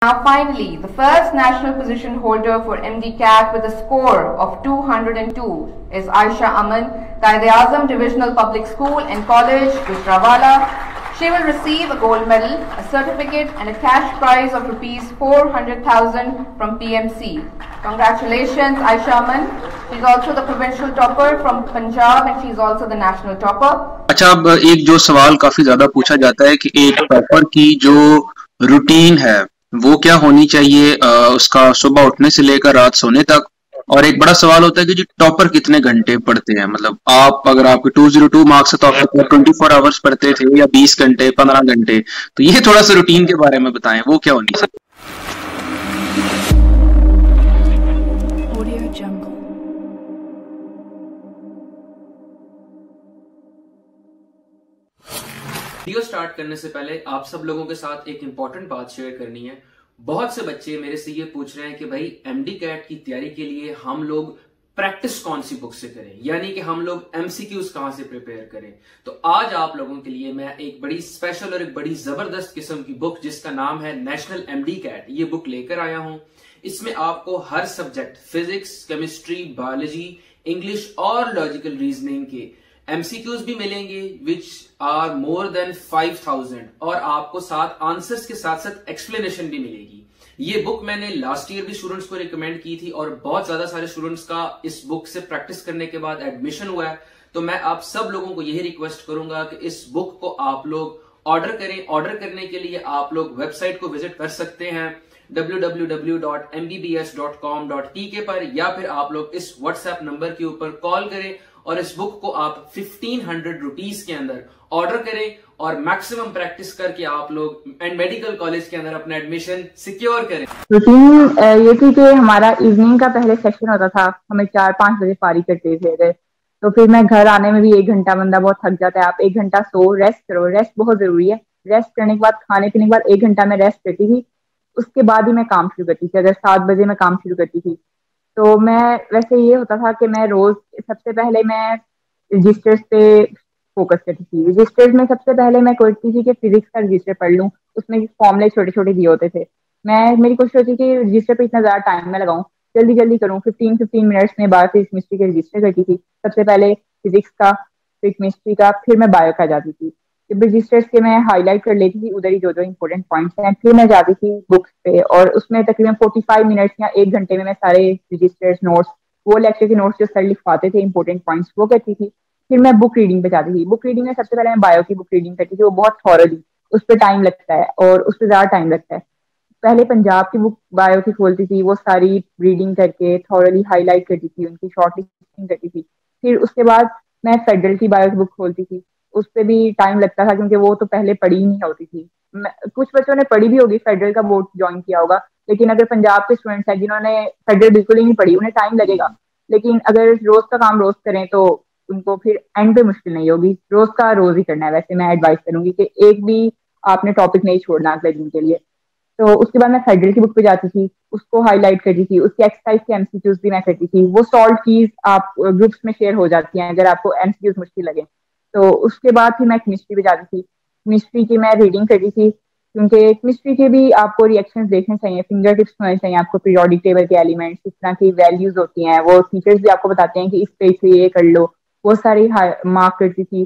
Now finally, the first national position holder for MD-CAT with a score of 202 is Aisha Aman, Qaid-e-Azam Divisional Public School and College, Gujranwala. She will receive a gold medal, a certificate and a cash prize of rupees 400,000 from PMC. Congratulations Aisha Aman. She is also the provincial topper from Punjab and she is also the national topper. अच्छा, अब एक जो सवाल काफी ज्यादा पूछा जाता है कि एक टॉपर की जो रूटीन है वो क्या होनी चाहिए, उसका सुबह उठने से लेकर रात सोने तक। और एक बड़ा सवाल होता है कि जी टॉपर कितने घंटे पढ़ते हैं, मतलब आप अगर आपके 202 मार्क्स है तो आप 24 आवर्स पढ़ते थे या 20 घंटे 15 घंटे, तो ये थोड़ा सा रूटीन के बारे में बताएं, वो क्या होनी चाहिए। वीडियो स्टार्ट करने से पहले आप सब लोगों के साथ एक इंपॉर्टेंट बात शेयर करनी है। बहुत से बच्चे मेरे से ये पूछ रहे हैं कि भाई MD-CAT की तैयारी के लिए हम लोग प्रैक्टिस कौन सी बुक से करें, यानी कि हम लोग MCQs कहां से प्रिपेयर करें। तो आज आप लोगों के लिए मैं एक बड़ी स्पेशल और एक बड़ी जबरदस्त किस्म की बुक जिसका नाम है नेशनल MD-CAT, ये बुक लेकर आया हूं। इसमें आपको हर subject physics, chemistry, biology, English और लॉजिकल रीजनिंग के MCQs भी मिलेंगे विच आर मोर देन 5000 और आपको साथ आंसर्स के साथ साथ एक्सप्लेनेशन भी मिलेगी। ये बुक मैंने लास्ट ईयर भी स्टूडेंट्स को रिकमेंड की थी और बहुत ज्यादा सारे स्टूडेंट्स का इस बुक से प्रैक्टिस करने के बाद एडमिशन हुआ है। तो मैं आप सब लोगों को यही रिक्वेस्ट करूंगा कि इस बुक को आप लोग ऑर्डर करें। ऑर्डर करने के लिए आप लोग वेबसाइट को विजिट कर सकते हैं www.mbbs.com.tk पर, या फिर आप लोग इस व्हाट्सएप नंबर के ऊपर कॉल करें और इस बुक को आप 1500 रुपीज के अंदर ऑर्डर करें और मैक्सिमम प्रैक्टिस करके आप लोग एंड मेडिकल कॉलेज के अंदर अपना एडमिशन सिक्योर करें। रूटीन ये थी कि हमारा इवनिंग का पहले सेक्शन होता था, हमें 4-5 बजे फारिग करते थे अगर, तो फिर मैं घर आने में भी 1 घंटा, बंदा बहुत थक जाता है, आप 1 घंटा सो, रेस्ट करो, रेस्ट बहुत जरूरी है। रेस्ट करने के बाद, खाने पीने के बाद 1 घंटा मैं रेस्ट करती थी, उसके बाद ही मैं काम शुरू करती थी। अगर 7 बजे मैं काम शुरू करती थी तो मैं, वैसे ये होता था कि मैं रोज सबसे पहले मैं रजिस्टर्स पे फोकस करती थी। रजिस्टर्स में सबसे पहले मैं करती थी कि फिजिक्स का रजिस्टर पढ़ लूँ, उसमें फॉर्मूले छोटे छोटे दिए होते थे। मेरी कोशिश होती थी कि रजिस्टर पे इतना ज्यादा टाइम में लगाऊं, जल्दी जल्दी करूँ। 15 मिनट्स में बाद फिर केमिस्ट्री के रजिस्टर करती थी, सबसे पहले फिजिक्स का, फिर केमिस्ट्री का, फिर मैं बायो का जाती थी। रजिस्टर्स के मैं हाईलाइट कर लेती थी उधर ही जो जो इंपॉर्टेंट पॉइंट्स हैं, फिर मैं जाती थी बुक्स पे और उसमें तकरीबन 45 मिनट्स या 1 घंटे में मैं सारे रजिस्टर्स, नोट्स, वो लेक्चर के नोट्स जो सर लिखवाते थे इंपॉर्टेंट पॉइंट्स, वो करती थी। फिर मैं बुक रीडिंग पे जाती थी। बुक रीडिंग में सबसे पहले मैं बायो की बुक रीडिंग करती थी, वो बहुत थॉरली, उस पर टाइम लगता है और उस पर ज्यादा टाइम लगता है। पहले पंजाब की बुक बायो की खोलती थी, वो सारी रीडिंग करके थॉरली हाईलाइट करती थी, उनकी शॉर्ट लिस्टिंग करती थी। फिर उसके बाद मैं फेडरल की बायो की बुक खोलती थी, उस पर भी टाइम लगता था क्योंकि वो तो पहले पढ़ी ही नहीं होती थी। कुछ बच्चों ने पढ़ी भी होगी, फेडरल का बोर्ड ज्वाइन किया होगा, लेकिन अगर पंजाब के स्टूडेंट्स हैं जिन्होंने फेडरल बिल्कुल ही नहीं पढ़ी, उन्हें टाइम लगेगा। लेकिन अगर रोज का काम रोज करें तो उनको फिर एंड पे मुश्किल नहीं होगी। रोज का रोज ही करना है। वैसे मैं एडवाइस करूंगी कि एक भी आपने टॉपिक नहीं छोड़ना अगले दिन के लिए। तो उसके बाद मैं फेडरल की बुक पे जाती थी, उसको हाईलाइट करती थी, उसकी एक्सरसाइज के MCQs भी मैं करती थी। वो सॉल्व कीज आप ग्रुप्स में शेयर हो जाती हैं अगर आपको MCQs मुश्किल लगे। तो उसके बाद फिर मैं केमिस्ट्री पे जाती थी। केमिस्ट्री की मैं रीडिंग करती थी क्योंकि केमिस्ट्री के भी आपको रिएक्शंस देखने चाहिए, फिंगर टिप्स होने चाहिए आपको, पीरियोडिक टेबल के एलिमेंट्स, किस तरह की वैल्यूज होती हैं, वो टीचर्स भी आपको बताते हैं कि इस पेज से ये कर लो, वो सारी मार्क करती थी।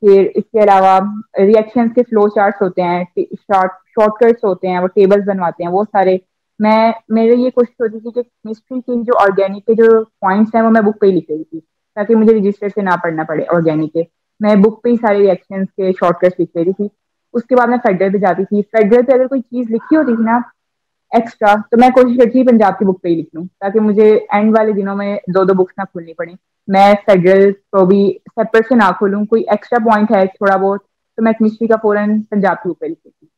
फिर इसके अलावा रिएक्शंस के फ्लो चार्ट्स होते हैं, शॉर्टकट्स होते हैं, वो टेबल्स बनवाते हैं, वो सारे मेरे ये कोशिश होती थी कि केमिस्ट्री की जो ऑर्गेनिक के जो पॉइंट्स हैं वो मैं बुक पे ही लिख रही थी ताकि मुझे रजिस्टर से ना पढ़ना पड़े। ऑर्गेनिक के मैं बुक पे ही सारे रिएक्शंस के शॉर्टकट्स लिख रही थी। उसके बाद मैं फेडरल पे जाती थी। फेडरल पे अगर कोई चीज लिखी होती थी ना एक्स्ट्रा, तो मैं कोशिश करती थी पंजाब की बुक पे ही लिख लूँ ताकि मुझे एंड वाले दिनों में 2-2 बुक्स ना खोलनी पड़े। मैं फेडरल को भी सेपरेट से ना खोलूँ, कोई एक्स्ट्रा पॉइंट है थोड़ा बहुत तो मैं केमिस्ट्री का फौरन पंजाब की बुक पे लिख लेती।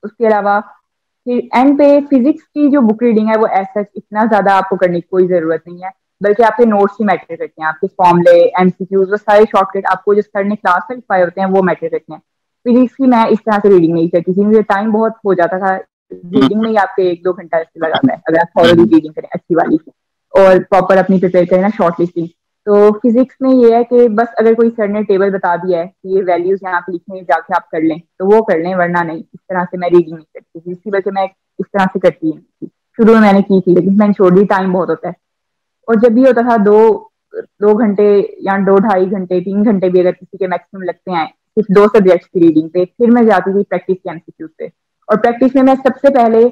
उसके अलावा फिर एंड पे फिजिक्स की जो बुक रीडिंग है वो ऐसा इतना ज्यादा आपको करने की कोई जरूरत नहीं है, बल्कि आपके नोट्स ही मैटर करते हैं, आपके फॉर्मूले, MCQs, वो सारे शॉर्टकट आपको जो सर ने क्लास में लिखवाए होते हैं वो मैटर करते हैं। फिजिक्स की मैं इस तरह से रीडिंग नहीं करती थी, मुझे टाइम बहुत हो जाता था रीडिंग में ही, आपके 1-2 घंटा इससे लगाता है अगर आप थॉरली रीडिंग करें अच्छी वाली और प्रॉपर अपनी प्रिपेयर करें ना शॉर्ट लिस्टिंग। तो फिजिक्स में ये है कि बस अगर कोई सर ने टेबल बता दिया है कि ये वैल्यूज यहाँ पे लिखने जाके आप कर लें तो वो कर लें, वरना नहीं। इस तरह से मैं रीडिंग नहीं करती थी, इसी वजह से मैं इस तरह से करती है। शुरू में मैंने की थी लेकिन मैंने छोड़ दी, टाइम बहुत होता है। और जब भी होता था 2 घंटे या 2-2.5 घंटे 3 घंटे भी अगर किसी के मैक्सिमम लगते हैं सिर्फ 2 सब्जेक्ट्स की रीडिंग पे, फिर मैं जाती थी प्रैक्टिस के एमसीक्यूज पे। और प्रैक्टिस में मैं सबसे पहले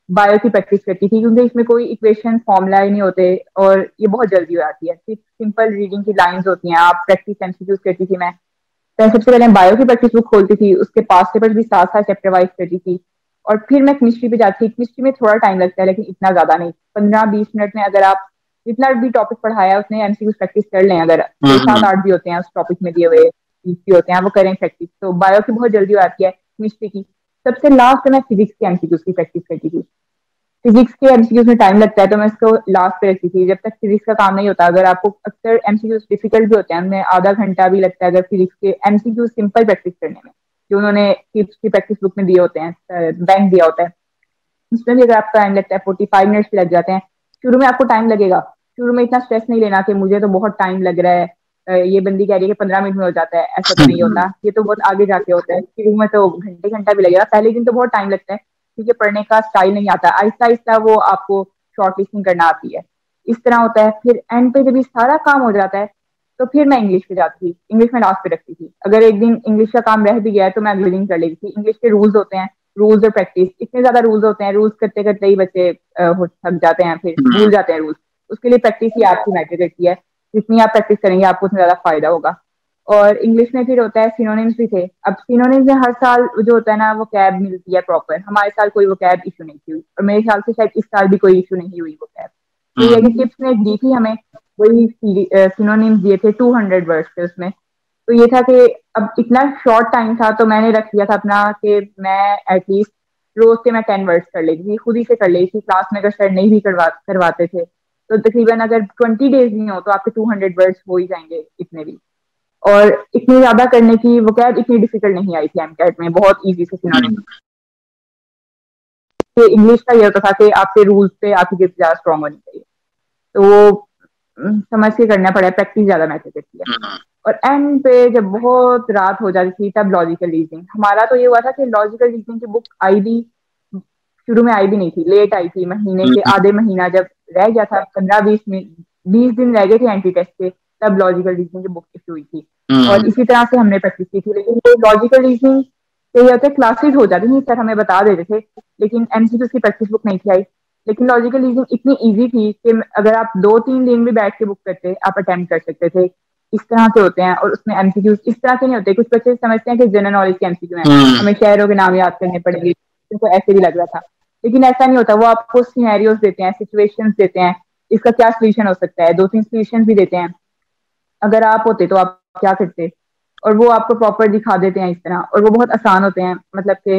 बायो की प्रैक्टिस करती थी क्योंकि इसमें कोई इक्वेशन फॉर्मूला ही नहीं होते और ये बहुत जल्दी हो जाती है, सिर्फ सिंपल रीडिंग की लाइंस होती हैं। आप प्रैक्टिस एमसीक्यूज करती थी। मैं सबसे पहले बायो की प्रैक्टिस बुक खोलती थी, उसके पास पेपर भी साथ साथ चैप्टर वाइज करती थी। और फिर मैं केमिस्ट्री पे जाती थी। केमिस्ट्री में थोड़ा टाइम लगता है लेकिन इतना ज्यादा नहीं, 15-20 मिनट में अगर आप जितना भी टॉपिक पढ़ाया उसने एमसीक्यूज प्रैक्टिस कर लें, अगर 7-8 भी होते हैं उस टॉपिक में दिए हुए भी होते हैं वो करें प्रैक्टिस, तो बायो की बहुत जल्दी हो जाती है। केमिस्ट्री की सबसे लास्ट में फिजिक्स के एमसीक्यूज की प्रैक्टिस करती थी। फिजिक्स के एमसीक्यूज में टाइम लगता है तो मैं इसको लास्ट पे रखती थी जब तक फिजिक्स का काम नहीं होता। अगर आपको अक्सर एमसीक्यूज डिफिकल्ट भी होते हैं, उनमें आधा घंटा भी लगता है अगर फिजिक्स के एमसीक्यूज सिंपल प्रैक्टिस करने में, जो उन्होंने की प्रैक्टिस बुक में दिए होते हैं, बैंक दिया होता है, उसमें भी अगर आपका टाइम लगता है 45 मिनट्स भी लग जाते हैं। शुरू में आपको टाइम लगेगा, शुरू में इतना स्ट्रेस नहीं लेना कि मुझे तो बहुत टाइम लग रहा है, ये बंदी कह रही है कि 15 मिनट में हो जाता है, ऐसा तो नहीं होता, ये तो बहुत आगे जाके होता है। शुरू में तो घंटा भी लगेगा, पहले दिन तो बहुत टाइम लगता है क्योंकि पढ़ने का स्टाइल नहीं आता, आहिस्ता आहिस्ता वो आपको शॉर्ट लिस्टिंग करना आती है, इस तरह होता है। फिर एंड पे जब ये सारा काम हो जाता है तो फिर मैं इंग्लिश पे जाती थी, इंग्लिश में लास्ट पे रखती थी। अगर एक दिन इंग्लिश का काम रह भी गया है तो मैं अगले दिन कर लेती थी। इंग्लिश के रूल्स होते हैं, रूल्स और प्रैक्टिस, इतने ज्यादा रूल्स होते हैं, रूल्स करते करते ही बच्चे थक जाते हैं, फिर भूल जाते हैं रूल्स। उसके लिए प्रैक्टिस ही आपकी मैटर करती है, जितनी आप प्रैक्टिस करेंगे आपको उतना ज्यादा फायदा होगा। और इंग्लिश में फिर होता है सिनोनिम्स भी थे। अब सिनोनिम्स में हर साल जो होता है ना वो कैब मिलती है प्रॉपर, हमारे साल कोई वो कैब इशू नहीं हुई और मेरे ख्याल से शायद इस साल भी कोई इशू नहीं हुई वो कैब। तो ये टिप्स ने दी थी हमें, वही सिनोनिम्स दिए थे 200 वर्ड्स थे उसमें। तो ये था कि अब इतना शॉर्ट टाइम था तो मैंने रख लिया था अपना कि मैं एटलीस्ट रोज के मैं 10 वर्ड्स कर लेती थी, खुद ही से कर लेती थी। क्लास में अगर सर नहीं भी करवाते थे तो तकरीबन अगर 20 डेज नहीं हो तो आपके 200 वर्ड्स हो ही जाएंगे इतने भी। और इतनी ज्यादा करने की वो कैब इतनी डिफिकल्ट नहीं आई थी एमकैट में, बहुत इजी से सिनोनिम्स। इंग्लिश का ये होता था कि आपके रूल्स पे आपकी ग्रिप ज्यादा स्ट्रॉन्ग होनी चाहिए, तो वो समझ के करना पड़ा, प्रैक्टिस ज्यादा मैटर करती है। और एंड पे जब बहुत रात हो जाती थी तब लॉजिकल रीजनिंग, हमारा तो ये हुआ था कि लॉजिकल रीजनिंग की बुक आई भी शुरू में आई भी नहीं थी, लेट आई थी, महीने के आधे महीना जब रह गया था, 15-20 दिन रह गए थे एंट्री टेस्ट के, तब लॉजिकल रीजनिंग की बुक इशू हुई थी। और इसी तरह से हमने प्रैक्टिस की थी। लेकिन ये लॉजिकल रीजनिंग ये होता है क्लासेस हो जाती थी, सर हमें बता देते थे, लेकिन एमसीक्यूज की प्रैक्टिस बुक नहीं थी आई। लेकिन लॉजिकल रीजनिंग इतनी इजी थी कि अगर आप 2-3 दिन भी बैठ के बुक करते आप अटेम्प्ट कर सकते थे। इस तरह के होते हैं। और उसमें एमसीक्यूज इस तरह के नहीं होते, कुछ बच्चे समझते हैं कि जनरल नॉलेज के एमसीक्यू हैं, हमें शहरों के नाम याद करने पड़ेंगे, उनको ऐसे भी लग रहा था, लेकिन ऐसा नहीं होता। वो आपको सिनेरियोस देते हैं, सिचुएशंस देते हैं, इसका क्या सोल्यूशन हो सकता है, 2-3 सोल्यूशन भी देते हैं। अगर आप होते तो आप क्या करते, और वो आपको प्रॉपर दिखा देते हैं इस तरह, और वो बहुत आसान होते हैं। मतलब कि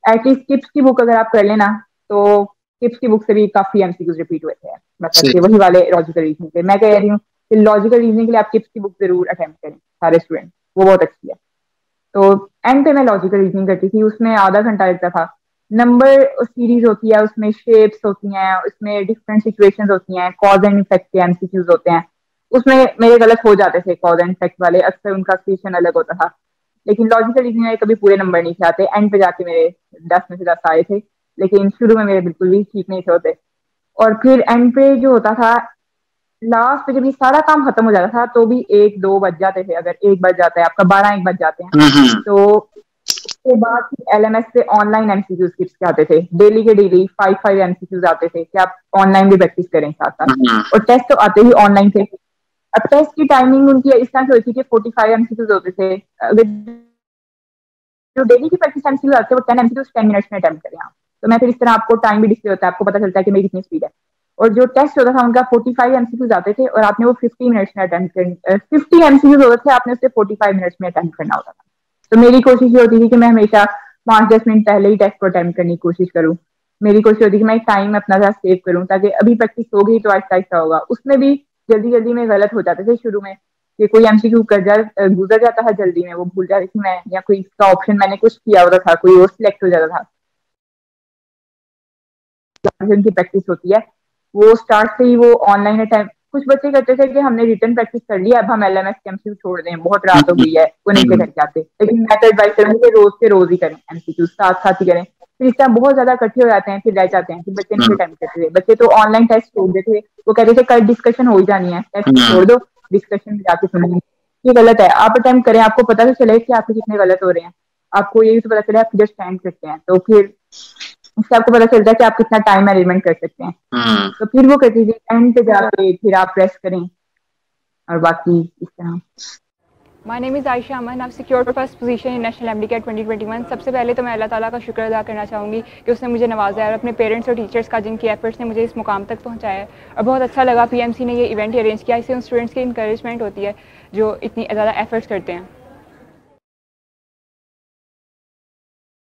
एटलीस्ट किप्स की बुक अगर आप कर लेना तो किप्स की बुक से भी काफी एमसीक्यूज रिपीट हुए थे, मतलब कि वही वाले लॉजिकल रीजनिंग पे। मैं कह रही हूँ कि लॉजिकल रीजनिंग के लिए आप किप्स की बुक जरूर अटेम्प्ट करें सारे स्टूडेंट, वो बहुत अच्छी है। तो एंड पे मैं लॉजिकल रीजनिंग करती थी, उसमें आधा घंटा लगता था। नंबर सीरीज होती है, उसमें शेप्स होती हैं, उसमें डिफरेंट सिचुएशंस होती हैं, कॉज एंड इफेक्ट के एमसीक्यूज होते हैं। उसमें मेरे गलत हो जाते थे कॉज एंड इफेक्ट वाले, अक्सर उनका क्वेश्चन अलग होता था। लेकिन लॉजिकल रीजनिंग में कभी पूरे नंबर नहीं आते, एंड पे जाके मेरे 10 में से 10 आए थे, लेकिन शुरू में मेरे बिल्कुल भी ठीक नहीं थे होते। और फिर एंड पे जो होता था, लास्ट पे जब ये सारा काम खत्म हो जाता था तो भी 1-2 बज जाते थे। अगर 1 बज जाता है आपका, 12-1 बज जाते हैं। तो उसके बाद एलएमएस से ऑनलाइन एमसीक्यूज किप्स के आते थे, डेली के डेली 5 एमसीक्यूज आते थे कि आप ऑनलाइन भी प्रैक्टिस करें साथ साथ। और टेस्ट तो आते ही ऑनलाइन थे। अब टेस्ट की टाइमिंग उनकी इस तरह से होती थी कि 45 एमसीक्यूज होते थे। अगर जो डेली की प्रैक्टिस एमसीक्यूज आते हैं वो 10 एमसीक्यूज 10 मिनट्स में अटेम्प्ट करें आप। तो मैं फिर इस तरह आपको टाइम भी डिस्प्ले होता है, आपको पता चलता है कि मेरी कितनी स्पीड है। और जो टेस्ट होता था उनका 45 एमसीक्यूज आते थे और आपने वो 50 मिनट्स में अटेम्प्ट करना, 50 एमसीक्यूज होते थे, आपने उससे 45 मिनट्स में अटेम्प्ट करना होता था। तो मेरी कोशिश ये होती थी कि मैं हमेशा 5-10 मिनट पहले ही टेस्ट को अटेम्प्ट करने की कोशिश करूँ। मेरी कोशिश होती है कि मैं टाइम अपना सा सेव करूँ, ताकि अभी प्रैक्टिस हो गई तो आहिस्ता आहिस्ता होगा। उसमें भी जल्दी जल्दी में गलत हो जाते थे शुरू में, कि कोई एमसीक्यू गुजर जाता था जल्दी में, वो भूल जाती थी मैं, या कोई इसका ऑप्शन मैंने कुछ किया होता था, कोई और सिलेक्ट हो जाता था। की प्रैक्टिस होती है वो स्टार्ट से ही वो ऑनलाइन अटेम्प्ट। कुछ बच्चे कहते थे कि हमने रिटर्न प्रैक्टिस कर लिया, अब हम एलएमएस के एमसीक्यू छोड़ दें, बहुत रात हो गई है, वो नहीं करके आते। लेकिन मैं तो एडवाइस करूंगी कि रोज के रोज ही करें एमसीक्यू, साथ साथ ही करें। फिर इस तरह बहुत ज्यादा इकट्ठे हो जाते हैं, फिर रह जाते हैं, फिर बच्चे नहीं अटेम्प्ट करते थे। बच्चे तो ऑनलाइन टेस्ट छोड़ देते थे, वो कहते थे कल डिस्कशन हो ही जानी है, टेस्ट छोड़ दो, डिस्कशन में जाके सुनेंगे। ये गलत है, आप अटेम्प्ट करें, आपको पता तो चले कि आपके कितने गलत हो रहे हैं, आपको ये भी तो पता चले आप किधर स्टैंड करते हैं, तो फिर इससे आपको पता चलता है कि आप कितना टाइम मैनेजमेंट कर सकते हैं। तो फिर वो कहती थी एंड पे जाके फिर आप प्रेस करें, और बाकी इस तरह। My name is Ayesha Aman, I secured first position in national MD-CAT 2021। सबसे पहले तो मैं अल्लाह ताला का शुक्र अदा करना चाहूँगी कि उसने मुझे नवाजा है, और अपने पेरेंट्स और टीचर्स का जिनकी एफर्ट्स ने मुझे इस मुकाम तक पहुँचाया है। और बहुत अच्छा लगा PMC ने ये इवेंट अरेंज किया, इससे उन स्टूडेंट्स की इंकरेजमेंट होती है जो इतनी ज़्यादा एफर्ट्स करते हैं।